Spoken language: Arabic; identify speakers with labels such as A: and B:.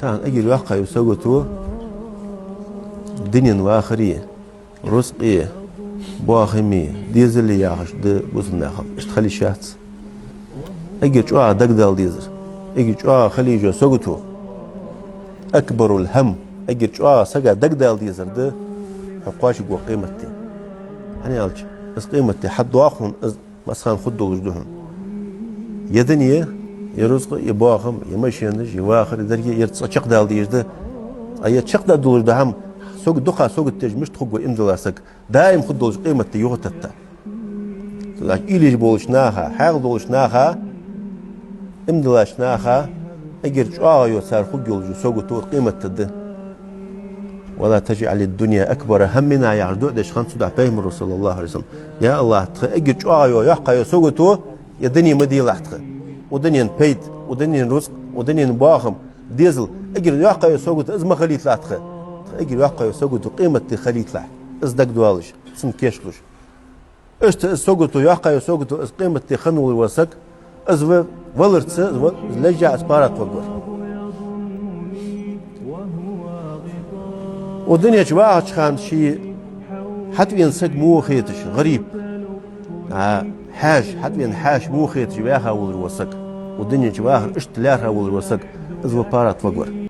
A: تان أجر واقع يسوقتو دنيا واخرية رزقية باخمية ديزل ياخش د بوسنا خم اشتخلي شات أجر جوا دقدال ديزر أجر جوا خلي جو سوقتو أكبر الهم أجر جوا سجى دقدال ديزر د حقاش جو قيمتي أنا ألش بس قيمتي حد واخون مسخان خدوا وجدهم يدنيا يرزق يباخم يمشينج يواخر درجة يرتشق دال ديجده أي تشق دال دولجده هم سوق دقة سوق التج مش تخوج إندلاسك دائم خدوا قيمة يوتتا لكن إليش بولشناها حاول بولشناها إمدلاشناها أجر جايو صار خوج يولج سوق تو قيمة تده ولا تجعل الدنيا أكبر همنا يعرضوا دش خمس دع بهم الرسول الله عليه وسلم يا الله أجر جايو يحقا سوق تو يدني مدي لحتخ ودنيا بيت ودنيا رزق ودنيا باخم ديزل اجر ياقا يسوقت از ما خليت لاتخ اجر ياقا يسوقت قيمه خليت له از دق دوالش اسم كيشلوش اشت سوقت ياقا يسوقت از قيمه خنول وسك از ولرت لجا اسبارات وقر ودنيا جواها خان شي حتى ينسق مو خيتش غريب حاج حتى حاج مو خيت جواها والوسك والدنيا جواها اشتلارها والوسك از بارات وقر